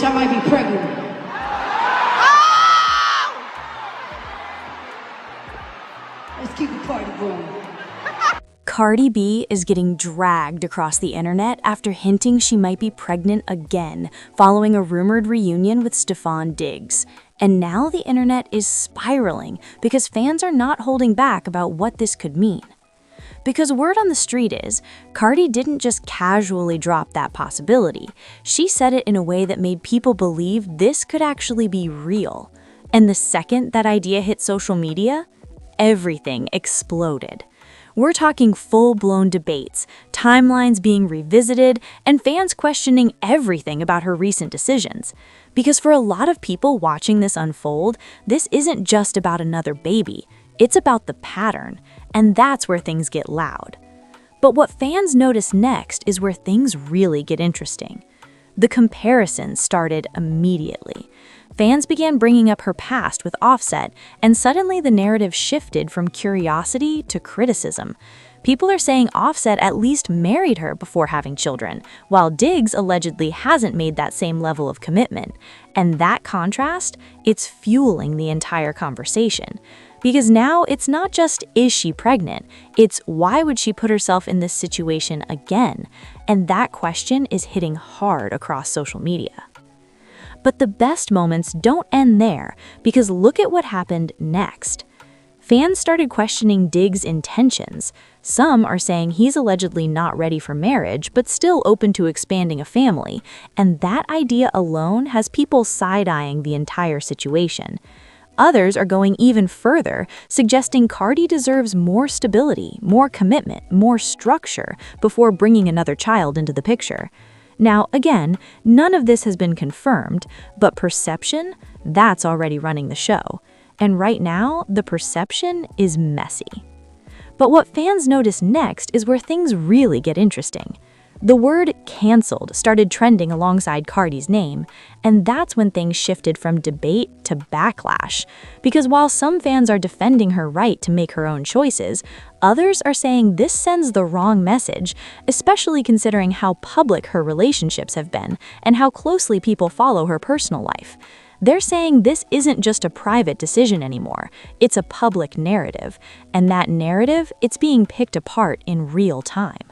bitch, I might be pregnant. Let's keep the party going. Cardi B is getting dragged across the internet after hinting she might be pregnant again, following a rumored reunion with Stefon Diggs. And now the internet is spiraling because fans are not holding back about what this could mean. Because word on the street is, Cardi didn't just casually drop that possibility. She said it in a way that made people believe this could actually be real. And the second that idea hit social media, everything exploded. We're talking full-blown debates, timelines being revisited, and fans questioning everything about her recent decisions. Because for a lot of people watching this unfold, this isn't just about another baby. It's about the pattern, and that's where things get loud. But what fans notice next is where things really get interesting. The comparison started immediately. Fans began bringing up her past with Offset, and suddenly the narrative shifted from curiosity to criticism. People are saying Offset at least married her before having children, while Diggs allegedly hasn't made that same level of commitment. And that contrast, it's fueling the entire conversation. Because now it's not just, is she pregnant? It's, why would she put herself in this situation again? And that question is hitting hard across social media. But the best moments don't end there, because look at what happened next. Fans started questioning Diggs' intentions. Some are saying he's allegedly not ready for marriage, but still open to expanding a family, and that idea alone has people side-eyeing the entire situation. Others are going even further, suggesting Cardi deserves more stability, more commitment, more structure before bringing another child into the picture. Now, again, none of this has been confirmed, but perception, that's already running the show. And right now, the perception is messy. But what fans notice next is where things really get interesting. The word "canceled" started trending alongside Cardi's name, and that's when things shifted from debate to backlash. Because while some fans are defending her right to make her own choices, others are saying this sends the wrong message, especially considering how public her relationships have been and how closely people follow her personal life. They're saying this isn't just a private decision anymore, it's a public narrative, and that narrative, it's being picked apart in real time.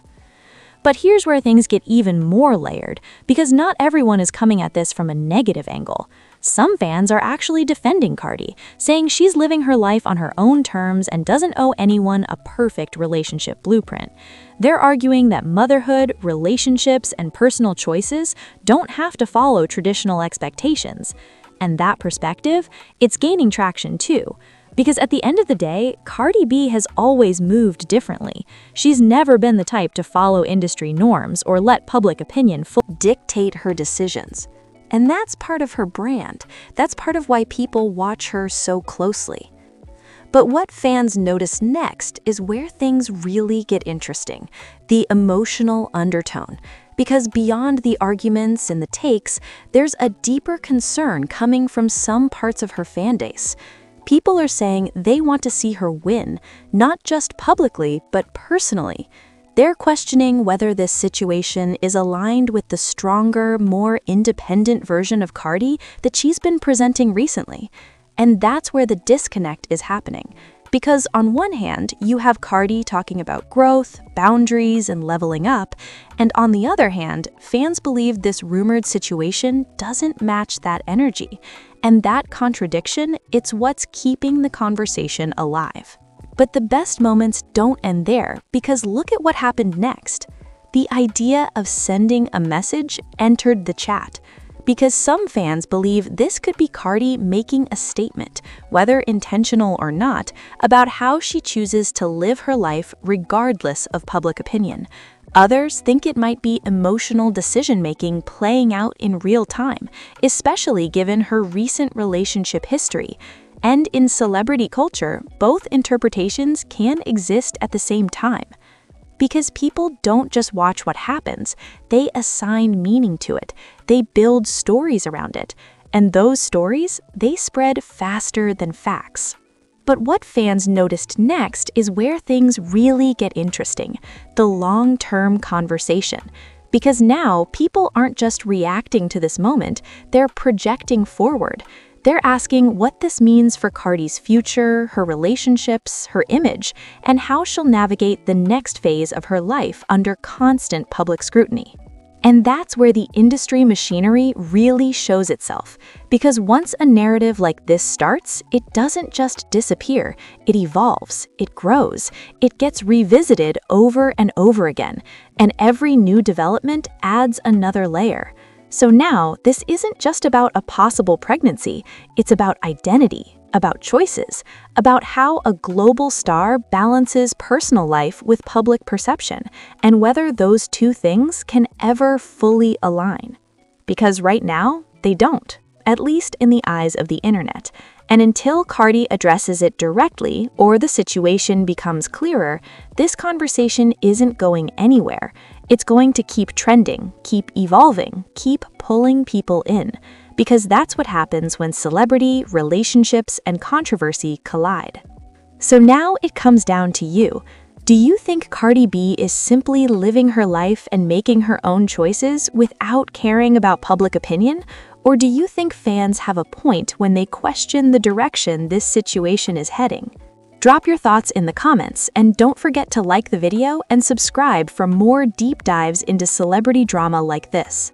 But here's where things get even more layered, because not everyone is coming at this from a negative angle. Some fans are actually defending Cardi, saying she's living her life on her own terms and doesn't owe anyone a perfect relationship blueprint. They're arguing that motherhood, relationships, and personal choices don't have to follow traditional expectations. And that perspective, it's gaining traction too. Because at the end of the day, Cardi B has always moved differently. She's never been the type to follow industry norms or let public opinion dictate her decisions. And that's part of her brand. That's part of why people watch her so closely. But what fans notice next is where things really get interesting, the emotional undertone. Because beyond the arguments and the takes, there's a deeper concern coming from some parts of her fan base. People are saying they want to see her win, not just publicly, but personally. They're questioning whether this situation is aligned with the stronger, more independent version of Cardi that she's been presenting recently. And that's where the disconnect is happening. Because on one hand, you have Cardi talking about growth, boundaries, and leveling up, and on the other hand, fans believe this rumored situation doesn't match that energy. And that contradiction, it's what's keeping the conversation alive. But the best moments don't end there, because look at what happened next. The idea of sending a message entered the chat. Because some fans believe this could be Cardi making a statement, whether intentional or not, about how she chooses to live her life regardless of public opinion. Others think it might be emotional decision-making playing out in real time, especially given her recent relationship history. And in celebrity culture, both interpretations can exist at the same time. Because people don't just watch what happens, they assign meaning to it. They build stories around it. And those stories, they spread faster than facts. But what fans noticed next is where things really get interesting, the long-term conversation. Because now people aren't just reacting to this moment, they're projecting forward. They're asking what this means for Cardi's future, her relationships, her image, and how she'll navigate the next phase of her life under constant public scrutiny. And that's where the industry machinery really shows itself. Because once a narrative like this starts, it doesn't just disappear, it evolves, it grows, it gets revisited over and over again, and every new development adds another layer. So now, this isn't just about a possible pregnancy, it's about identity, about choices, about how a global star balances personal life with public perception, and whether those two things can ever fully align. Because right now, they don't, at least in the eyes of the internet. And until Cardi addresses it directly or the situation becomes clearer, this conversation isn't going anywhere. It's going to keep trending, keep evolving, keep pulling people in. Because that's what happens when celebrity, relationships, and controversy collide. So now it comes down to you. Do you think Cardi B is simply living her life and making her own choices without caring about public opinion? Or do you think fans have a point when they question the direction this situation is heading? Drop your thoughts in the comments, and don't forget to like the video and subscribe for more deep dives into celebrity drama like this.